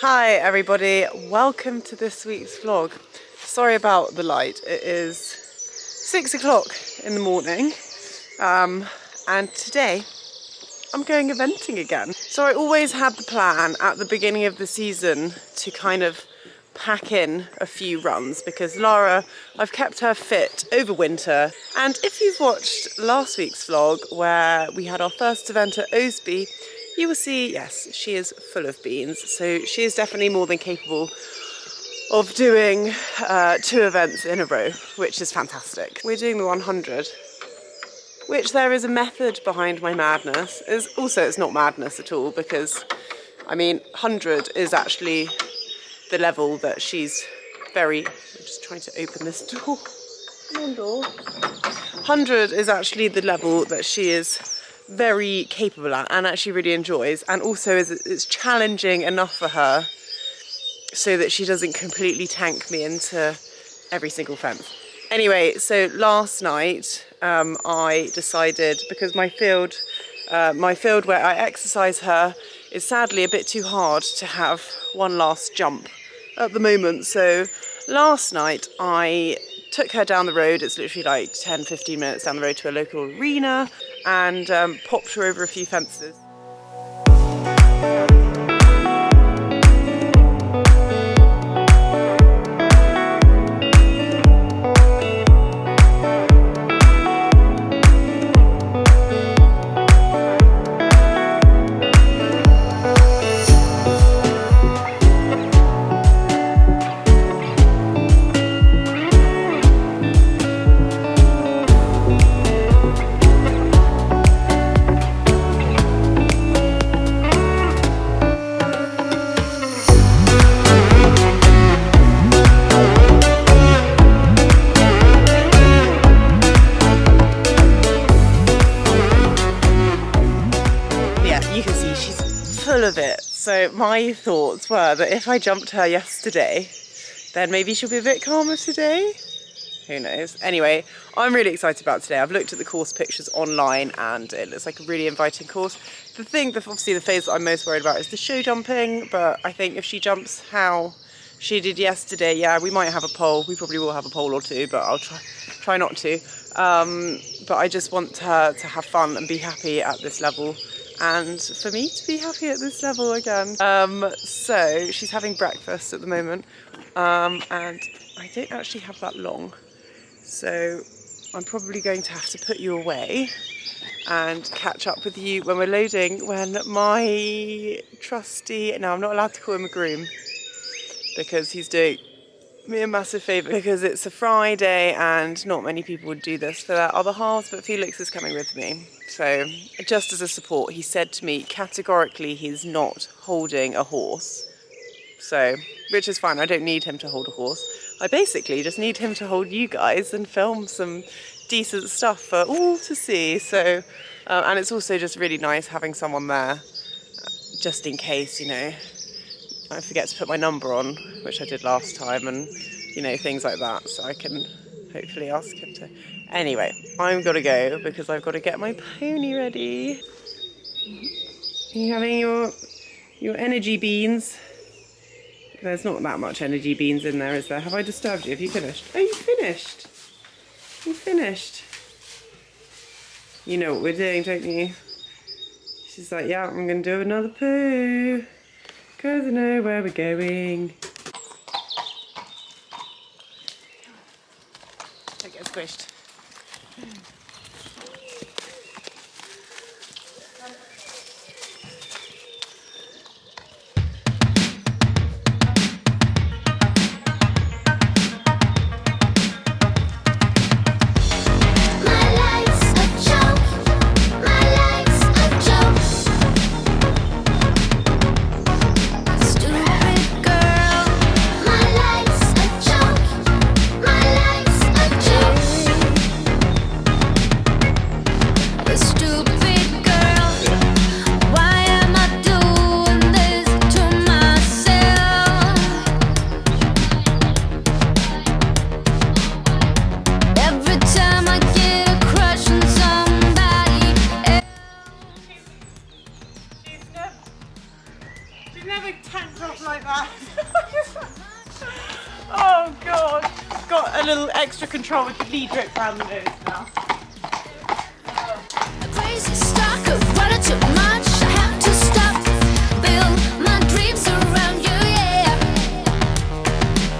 Hi everybody, welcome to this week's vlog. Sorry about the light, it is 6 o'clock in the morning and today I'm going eventing again. So I always had the plan at the beginning of the season to kind of pack in a few runs because Lara, I've kept her fit over winter, and if you've watched last week's vlog where we had our first event at Osby, you will see, yes, she is full of beans, so she is definitely more than capable of doing 2 events in a row, which is fantastic. We're doing the 100, which there is a method behind my madness. It's not madness at all because, I mean, 100 is actually the level that she's I'm just trying to open this door. Come on, door. 100 is actually the level that she is very capable at and actually really enjoys, and also it's challenging enough for her so that she doesn't completely tank me into every single fence. Anyway, so last night I decided, because my field where I exercise her is sadly a bit too hard to have one last jump at the moment, so last night I took her down the road. It's literally like 10-15 minutes down the road to a local arena, and popped her over a few fences. Of it. So my thoughts were that if I jumped her yesterday, then maybe she'll be a bit calmer today. Who knows? Anyway, I'm really excited about today. I've looked at the course pictures online and it looks like a really inviting course. Obviously the phase that I'm most worried about is the show jumping, but I think if she jumps how she did yesterday, yeah, we might have a pole. We probably will have a pole or two, but I'll try not to. But I just want her to have fun and be happy at this level, and for me to be happy at this level again. So she's having breakfast at the moment, and I don't actually have that long, so I'm probably going to have to put you away and catch up with you when we're loading, when my trusty, now I'm not allowed to call him a groom because he's doing me a massive favour, because it's a Friday and not many people would do this for their other halves, but Felix is coming with me. So just as a support, he said to me categorically he's not holding a horse, so, which is fine. I don't need him to hold a horse. I basically just need him to hold you guys and film some decent stuff for all to see. So and it's also just really nice having someone there just in case, you know, I forget to put my number on, which I did last time, and you know, things like that, so I can hopefully ask him to. Anyway, I'm gotta go because I've got to get my pony ready. Are you having your energy beans? There's not that much energy beans in there, is there? Have I disturbed you? Have you finished? Oh, you finished. You finished. You know what we're doing, don't you? She's like, yeah, I'm gonna do another poo, because I know where we're going. Don't get squished. like that. Oh God. Got a little extra control with the lead drip around the nose now. Crazy stalker, running too much. I have to stop. Build my dreams around you, yeah.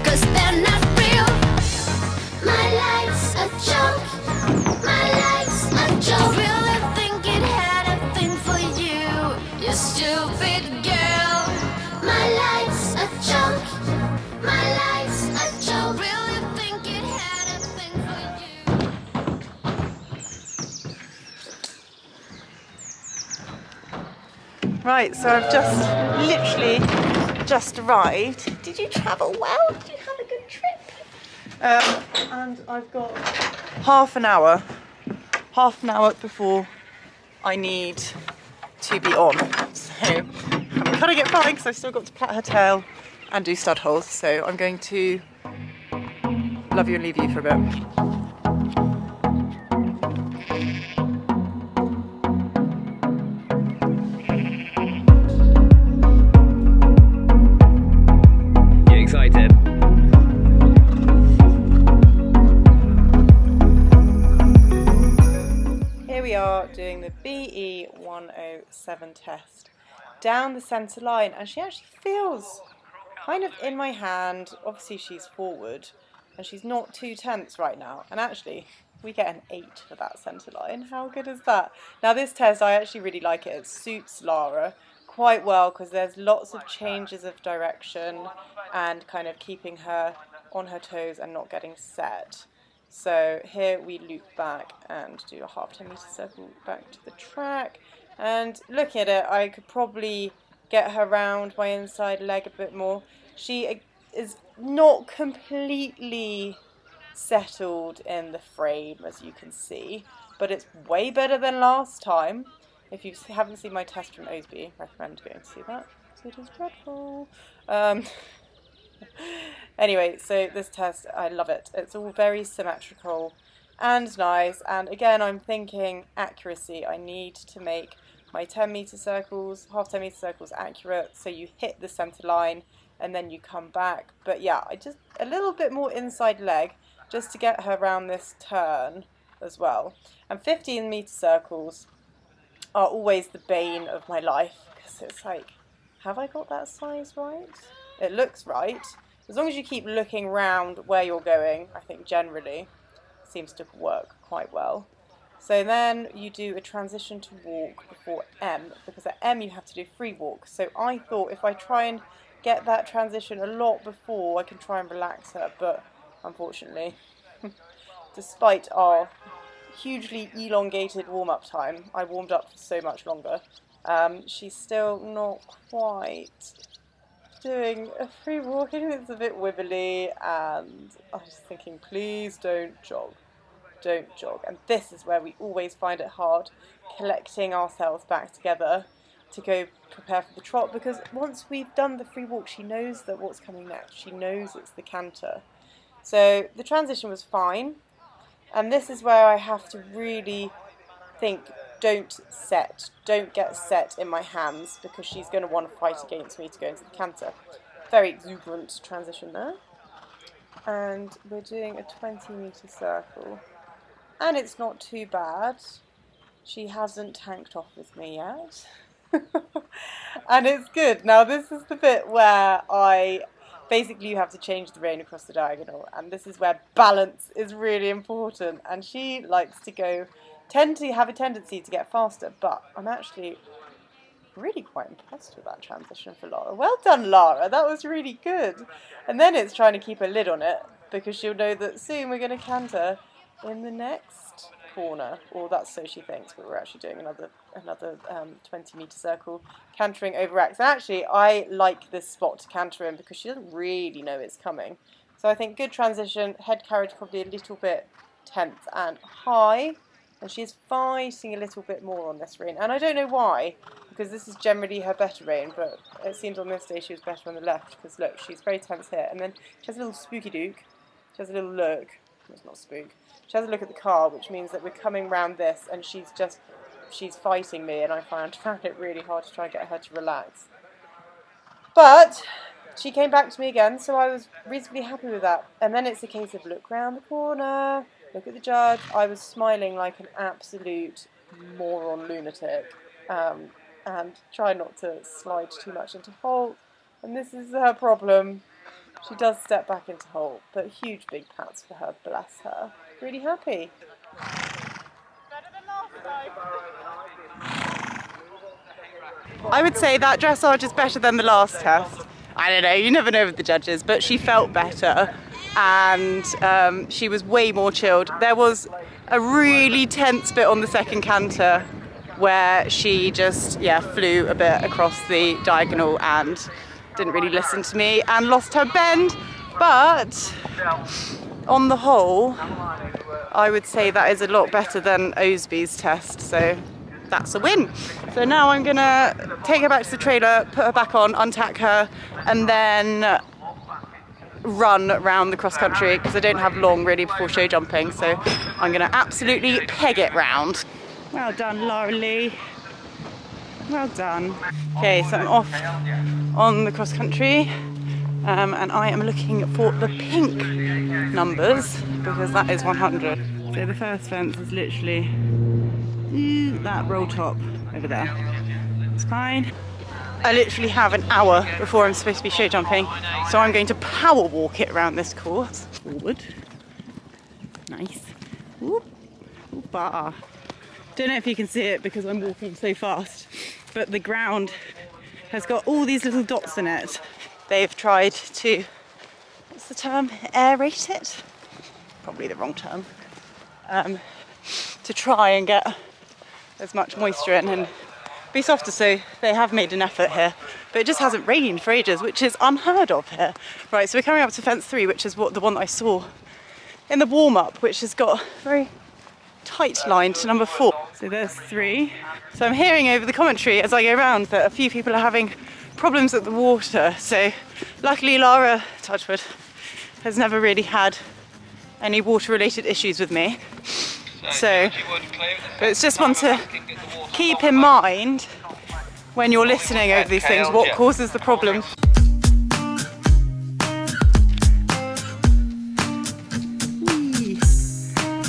'Cause they're not real. My life's a joke. My life's a joke. Really think it had a thing for you, you stupid girl. My life's a joke. My life's a joke. Really think it had a thing for you. Right, so I've literally just arrived. Did you travel well? Did you have a good trip? And I've got half an hour before I need to be on. So I'm cutting it fine because I've still got to plait her tail and do stud holes. So I'm going to love you and leave you for a bit. Excited. Here we are doing the BE100 test down the centre line, and she actually feels kind of in my hand. Obviously she's forward and she's not too tense right now, and actually we get an 8 for that centre line. How good is that? Now this test, I actually really like it. It suits Lara quite well because there's lots of changes of direction and kind of keeping her on her toes and not getting set. So here we loop back and do a half 10 metre circle back to the track, and looking at it I could probably get her round my inside leg a bit more. She is not completely settled in the frame, as you can see, but it's way better than last time. If you haven't seen my test from Osby, I recommend going to see that, because it is dreadful. Anyway, so this test, I love it. It's all very symmetrical and nice, and again I'm thinking accuracy. I need to make my 10 metre circles, half 10 metre circles accurate, so you hit the centre line and then you come back. But yeah, I just a little bit more inside leg just to get her around this turn as well. And 15 metre circles are always the bane of my life, because it's like, have I got that size right? It looks right. As long as you keep looking round where you're going, I think generally seems to work quite well. So then you do a transition to walk before M, because at M you have to do free walk. So I thought if I try and get that transition a lot before, I can try and relax her, but unfortunately, despite our hugely elongated warm-up time, I warmed up for so much longer, she's still not quite doing a free walk. I think it's a bit wibbly, and I was thinking, please don't jog. Don't jog. And this is where we always find it hard, collecting ourselves back together to go prepare for the trot, because once we've done the free walk, she knows that what's coming next. She knows it's the canter. So the transition was fine, and this is where I have to really think, don't get set in my hands, because she's going to want to fight against me to go into the canter. Very exuberant transition there. And we're doing a 20 metre circle. And it's not too bad. She hasn't tanked off with me yet. And it's good. Now this is the bit where basically you have to change the rein across the diagonal, and this is where balance is really important, and she likes to have a tendency to get faster, but I'm actually really quite impressed with that transition for Lara. Well done, Lara, that was really good. And then it's trying to keep a lid on it, because she'll know that soon we're going to canter in the next corner, or that's so she thinks, but we're actually doing another 20 metre circle, cantering over X. And actually I like this spot to canter in, because she doesn't really know it's coming. So I think good transition, head carriage probably a little bit tense and high, and she's fighting a little bit more on this rein, and I don't know why, because this is generally her better rein, but it seems on this day she was better on the left, because look, she's very tense here, and then she has a little spooky duke, she has a little look, it's not spook, she has a look at the car, which means that we're coming round this, and she's fighting me, and I found it really hard to try and get her to relax. But she came back to me again, so I was reasonably happy with that. And then it's a case of look round the corner, look at the judge. I was smiling like an absolute moron lunatic, and try not to slide too much into Holt. And this is her problem. She does step back into Holt, but huge big pats for her, bless her. Really happy. I would say that dressage is better than the last test. I don't know, you never know with the judges, but she felt better and she was way more chilled. There was a really tense bit on the second canter where she just, flew a bit across the diagonal and didn't really listen to me and lost her bend. But on the whole, I would say that is a lot better than Osby's test, so that's a win. So now I'm gonna take her back to the trailer, put her back on, untack her, and then run around the cross country because I don't have long really before show jumping, so I'm gonna absolutely peg it round. Well done, Laura Lee. Well done. Okay, so I'm off on the cross country, and I am looking for the pink numbers because that is 100. So the first fence is literally that roll top over there. It's fine. I literally have an hour before I'm supposed to be show jumping, so I'm going to power walk it around this course. Forward. Nice. Whoop. Bar. Don't know if you can see it because I'm walking so fast, but the ground has got all these little dots in it. They've tried to, what's the term, aerate it? Probably the wrong term. To try and get as much moisture in and be softer, so they have made an effort here, but it just hasn't rained for ages, which is unheard of here. Right, so we're coming up to fence 3, which is the one that I saw in the warm-up, which has got a very tight line to number 4. So there's 3. So I'm hearing over the commentary as I go around that a few people are having problems at the water, so luckily Lara, touchwood, has never really had any water-related issues with me. So, but it's just one to keep in mind when you're listening over these things, what causes the problem.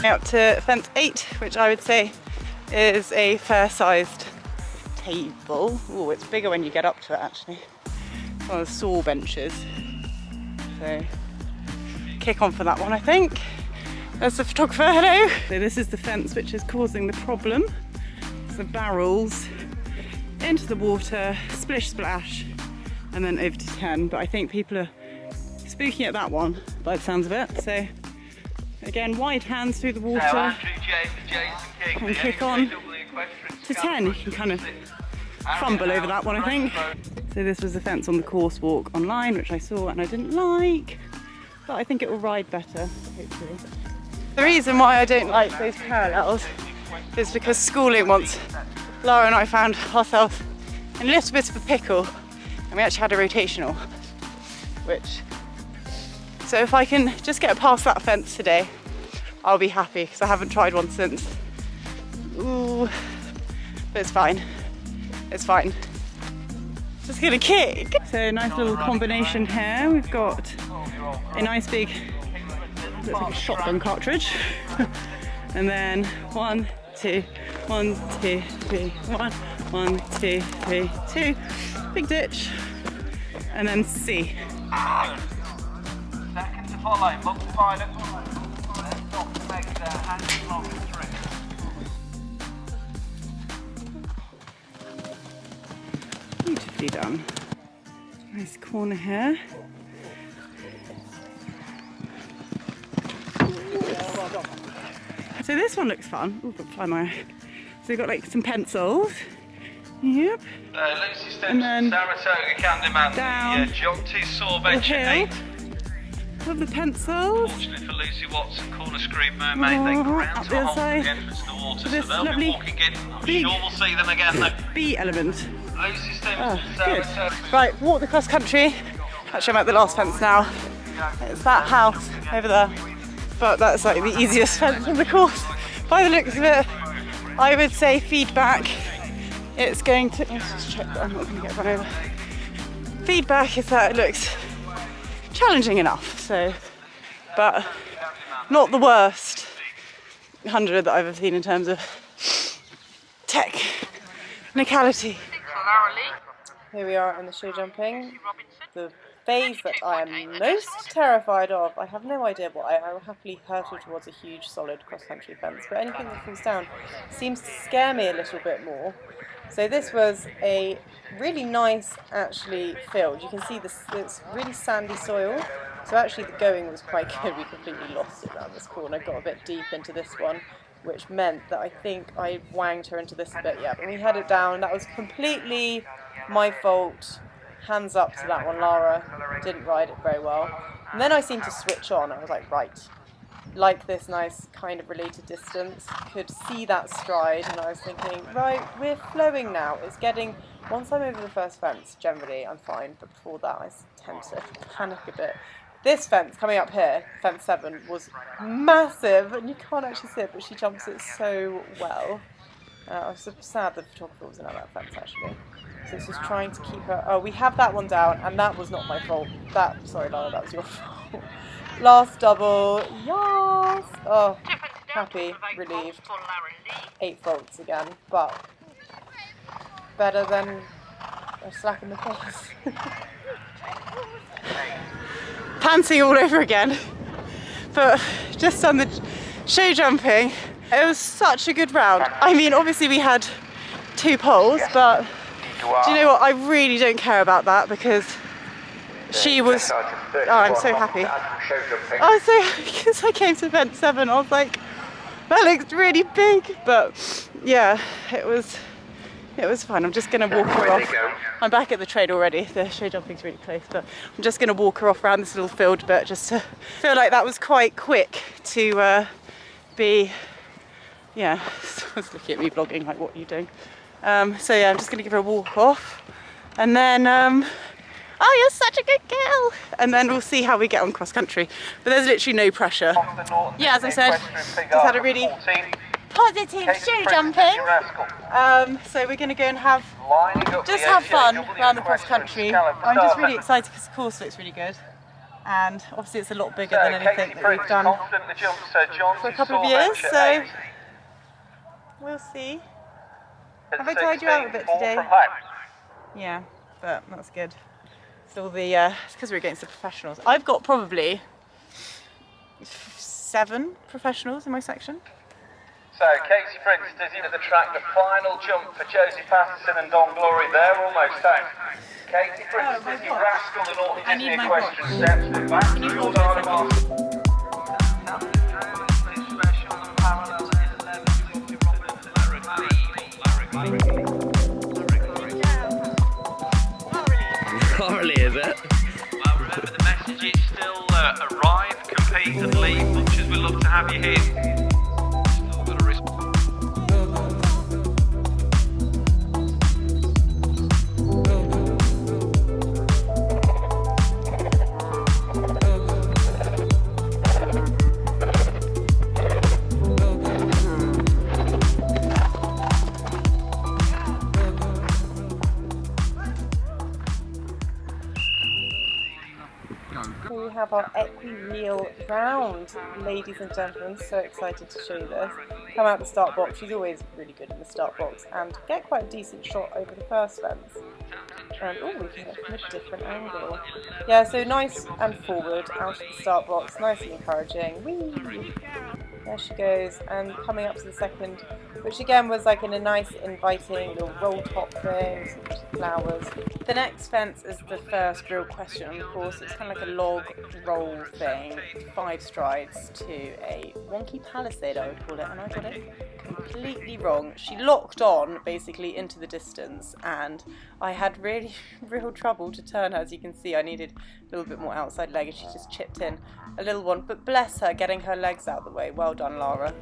Up to fence 8, which I would say is a fair-sized table. Oh, it's bigger when you get up to it actually. It's one of the saw benches. So, kick on for that one, I think. There's the photographer, hello. So this is the fence which is causing the problem. It's the barrels into the water, splish splash, and then over to 10. But I think people are spooking at that one by the sounds of it. So again, wide hands through the water and kick on to 10. You can kind of fumble over that one, I think. So this was the fence on the course walk online, which I saw and I didn't like, but I think it will ride better, hopefully. The reason why I don't like those parallels is because schooling once, Lara and I found ourselves in a little bit of a pickle and we actually had a rotational, so if I can just get past that fence today, I'll be happy because I haven't tried one since. Ooh, but it's fine. It's fine. Just gonna kick. So nice little combination here. We've got a nice big, looks like a shotgun cartridge. And then 1, 2, 1, 2, 3, 1, 1, 2, 3, 2. Big ditch. And then C. Second to follow, look to pilot. Let's not make their hands long and trick. Beautifully done. Nice corner here. So this one looks fun. Ooh, got fly my. So we've got like some pencils. Yep. Lucy And then Saratoga Candyman, down the John T. Saw the bench hill. at 8. Love the pencils. Fortunately for Lucy Watson, corner screen mermaid, they ground up to the a other hole at side. the entrance to the water, So so this they'll be lovely walking in. I'm big sure we'll see them again though. B element. Lucy Stims, Oh, good. Saratoga. Right, walk the cross country. Actually, I'm at the last fence now. It's that house over there. But that's like the easiest fence in the course. By the looks of it, I would say feedback. It's going to, let's just check that I'm not going to get run over. feedback is that it looks challenging enough, so, but not the worst 100 that I've ever seen in terms of technicality. Here we are in the show jumping. The phase that I am most terrified of, I have no idea why. I will happily hurtle towards a huge solid cross-country fence, but anything that falls down seems to scare me a little bit more. So this was a really nice, actually, field. You can see this really sandy soil, so actually the going was quite good. We completely lost it around this corner, got a bit deep into this one, which meant that I think I wanged her into this a bit, yeah, but we had it down. That was completely my fault. Hands up to that one, Lara didn't ride it very well. And then I seemed to switch on. I was like, right, like this nice kind of related distance, could see that stride, and I was thinking, right, we're flowing now. It's getting, once I'm over the first fence, generally I'm fine, but before that I tend to panic a bit. This fence coming up here, fence 7, was massive, and you can't actually see it, but she jumps it so well. I was so sad the photographer wasn't at that fence actually. So it's just trying to keep her. Oh, we have that one down, and that was not my fault. Sorry, Lara, that was your fault. Last double, yes! Oh, happy, relieved. 8 faults again, but better than a slap in the face. Panting all over again, but just on the show jumping, it was such a good round. I mean, obviously we had 2 poles, but do you know what? I really don't care about that because she was. Oh, I'm so happy. I was so happy because I came to event 7. I was like, that looks really big, but yeah, it was fun. I'm just going to walk her off. I'm back at the train already. The show jumping's really close, but I'm just going to walk her off around this little field bit just to feel like that was quite quick to be. Yeah, someone's looking at me vlogging, like, what are you doing? So yeah, I'm just going to give her a walk off, and then, oh, you're such a good girl! And then we'll see how we get on cross country. But there's literally no pressure. Yeah, as I said, just had a really positive show jumping. So we're going to go and have fun around the cross country. I'm just really excited because the course looks really good. And obviously it's a lot bigger than anything that we've done for a couple of years, so we'll see. Have I tied you out a bit today? Yeah, but that's good. So it's because we're against the professionals. I've got probably 7 professionals in my section. So Casey Prince does into the track, the final jump for Josie Patterson and Don Glory. They're almost out. Casey Prince does the rascal and all the Disney equestrian steps. Back to your dilemma. Gnarly, is it? Well, remember the message is still arrive, compete and leave, much as we love to have you here. Still got a risk. We have our equi-wheel round, ladies and gentlemen. So excited to show you this. Come out the start box. She's always really good in the start box, and get quite a decent shot over the first fence. And oh, we can get from a different angle. Yeah, so nice and forward out of the start box, nice and encouraging. Whee! There she goes, and coming up to the second, which again was like in a nice inviting little roll top thing, some flowers. The next fence is the first real question on the course. It's kind of like a log roll thing, 5 strides to a wonky palisade, I would call it, and I got it completely wrong. She locked on basically into the distance, and I had really real trouble to turn her. As you can see, I needed a little bit more outside leg, and she just chipped in a little one, but bless her, getting her legs out of the way. Well done, Lara.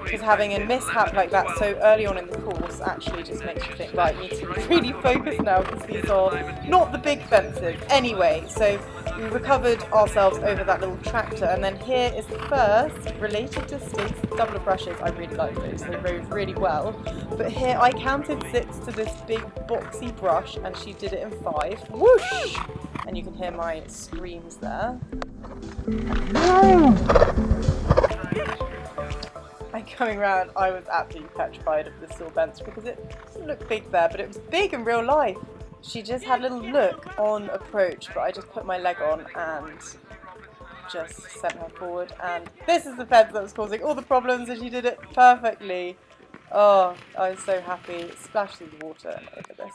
Because having a mishap like that so early on in the course actually just makes you think, right, you need to really focus now, because these are not the big fences. Anyway, so we recovered ourselves over that little tractor, and then here is the first related distance doubler brushes. I really like those, they rode really well. But here I counted 6 to this big boxy brush, and she did it in 5. Whoosh! And you can hear my screams there. And coming round, I was absolutely petrified of this little bench because it doesn't look big there, but it was big in real life. She just had a little look on approach, but I just put my leg on and just sent her forward. And this is the fence that was causing all the problems, and she did it perfectly. Oh, I was so happy. Splashed through the water, and look at this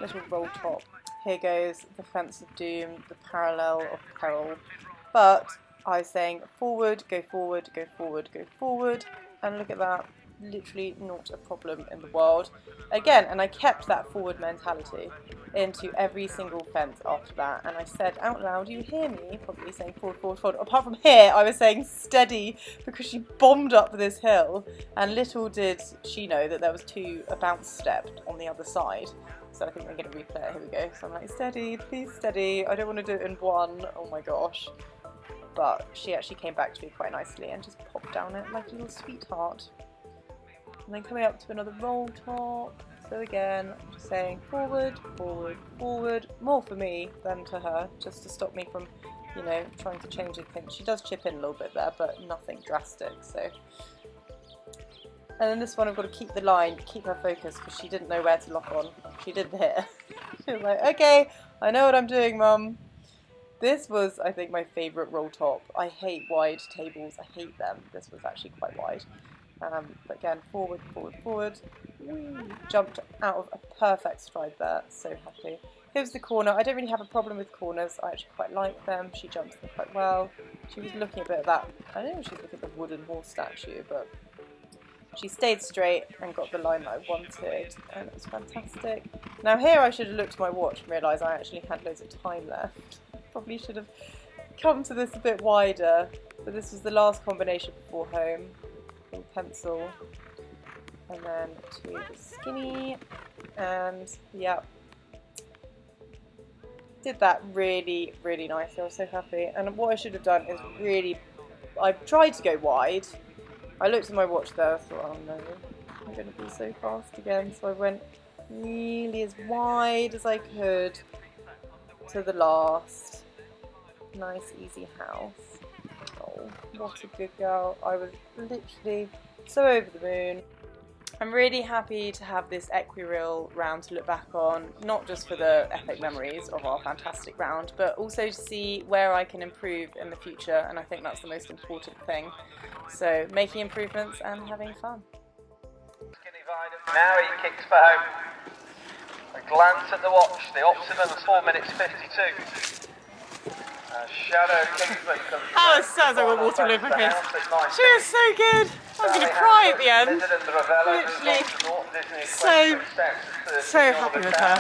little roll top. Here goes the fence of doom, the parallel of peril. But I was saying forward, go forward, go forward, go forward. And look at that, literally not a problem in the world. Again, and I kept that forward mentality into every single fence after that. And I said out loud, you hear me probably saying forward, forward, forward. Apart from here, I was saying steady because she bombed up this hill. And little did she know that there was a bounce step on the other side. So I think we're going to replay it. Here we go. So I'm like, steady, please steady. I don't want to do it in one. Oh my gosh. But she actually came back to me quite nicely and just popped down it like a little sweetheart. And then coming up to another roll top. So again, I'm just saying forward, forward, forward. More for me than to her, just to stop me from, you know, trying to change anything. She does chip in a little bit there, but nothing drastic. So. And then this one I've got to keep the line, keep her focused, because she didn't know where to lock on. She didn't hit. She was like, okay, I know what I'm doing, Mum. This was, I think, my favourite roll top. I hate wide tables, I hate them. This was actually quite wide. But again, forward, forward, forward. Woo. Jumped out of a perfect stride there, so happy. Here's the corner. I don't really have a problem with corners. I actually quite like them. She jumps them quite well. She was looking a bit at that. I don't know if she was looking at the wooden horse statue, but she stayed straight and got the line that I wanted, and it was fantastic. Now here I should have looked at my watch and realised I actually had loads of time left. Probably should have come to this a bit wider, but this was the last combination before home. Pencil, and then to the skinny, and yeah, did that really, really nicely. I was so happy. And what I should have done is I tried to go wide. I looked at my watch there, I thought, oh no, I'm going to be so fast again, so I went really as wide as I could to the last. Nice easy house. Oh, what a good girl. I was literally so over the moon. I'm really happy to have this equireel round to look back on, not just for the epic memories of our fantastic round, but also to see where I can improve in the future, and I think that's the most important thing. So making improvements and having fun. Now he kicks for home. A glance at the watch, the optimum is 4 minutes 52. Shadow Kingsman comes Oh, it sounds like I got water all over my face. She was so good. I was going to cry at the end. Literally. So happy with her.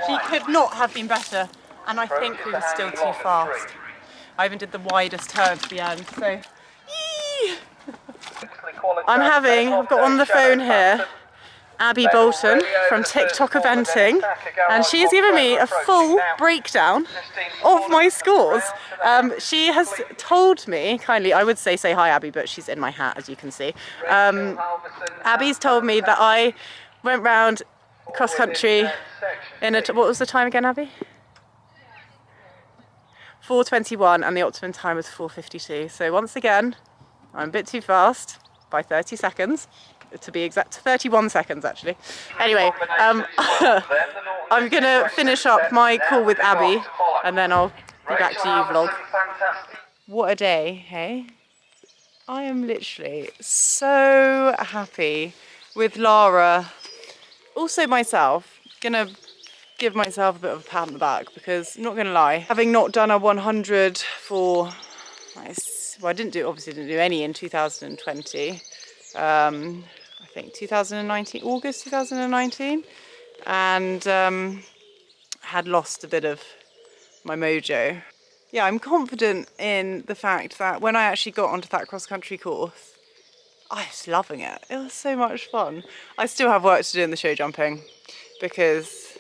She could not have been better. And I think we were still too fast. I even did the widest turn to the end. So, I've got on the phone here Abby Bolton from TikTok Eventing, and she's given me a full breakdown of my scores. She has told me kindly, I would say hi Abby, but she's in my hat as you can see. Abby's told me that I went round cross country in what was the time again, Abby? 4:21, and the optimum time was 4:52. So once again, I'm a bit too fast by 30 seconds. To be exact, 31 seconds actually. Anyway, I'm going to finish up my call with Abby and then I'll be back to you vlog. What a day, hey? I am literally so happy with Lara. Also myself, gonna give myself a bit of a pat on the back because I'm not gonna lie, having not done a 100 for, well I obviously didn't do any in 2020. I think 2019, August 2019, and had lost a bit of my mojo. Yeah, I'm confident in the fact that when I actually got onto that cross-country course, I was loving it. It was so much fun. I still have work to do in the show jumping because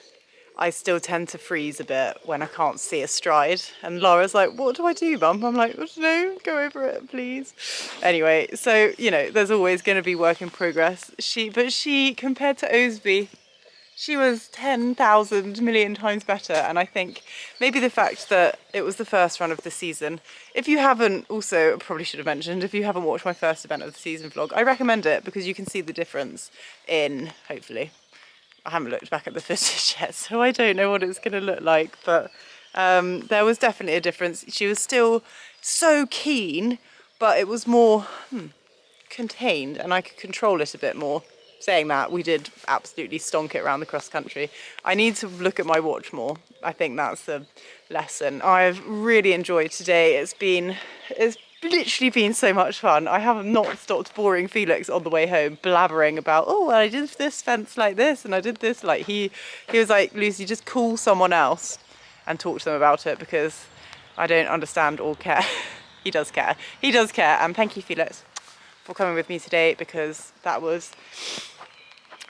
I still tend to freeze a bit when I can't see a stride. And Laura's like, what do I do, Mum? I'm like, I don't know, go over it, please. Anyway, so, you know, there's always going to be work in progress. But she, compared to Osby, she was 10,000 million times better. And I think maybe the fact that it was the first run of the season, if you haven't, also, I probably should have mentioned, if you haven't watched my first event of the season vlog, I recommend it because you can see the difference in, hopefully, I haven't looked back at the footage yet, so I don't know what it's going to look like, but there was definitely a difference. She was still so keen, but it was more contained and I could control it a bit more. Saying that, we did absolutely stonk it around the cross country. I need to look at my watch more. I think that's the lesson. I've really enjoyed today. It's literally been so much fun. I have not stopped boring Felix on the way home, blabbering about, oh, well, I did this fence like this and I did this. Like he was like, Lucy, just call someone else and talk to them about it because I don't understand or care. He does care. He does care. And thank you, Felix, for coming with me today because that was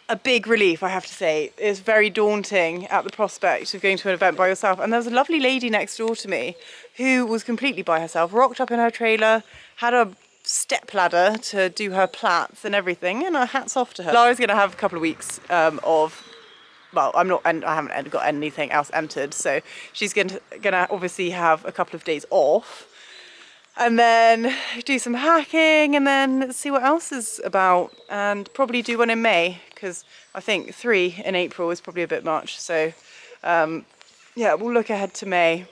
a big relief, I have to say. It's very daunting at the prospect of going to an event by yourself. And there was a lovely lady next door to me who was completely by herself, rocked up in her trailer, had a step ladder to do her plaits and everything, and hats off to her. Lara's going to have a couple of weeks of, well, I haven't got anything else entered, so she's going to obviously have a couple of days off. And then do some hacking and then see what else is about and probably do one in May because I think 3 in April is probably a bit much. So yeah, we'll look ahead to May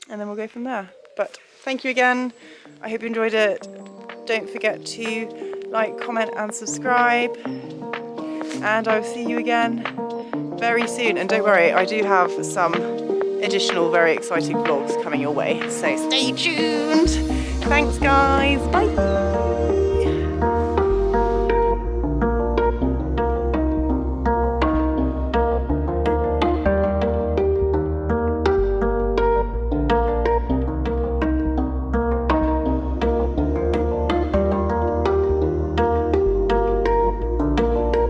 and then we'll go from there. But thank you again. I hope you enjoyed it. Don't forget to like, comment and subscribe. And I will see you again very soon. And don't worry, I do have some additional very exciting vlogs coming your way, so stay tuned. Thanks guys, bye.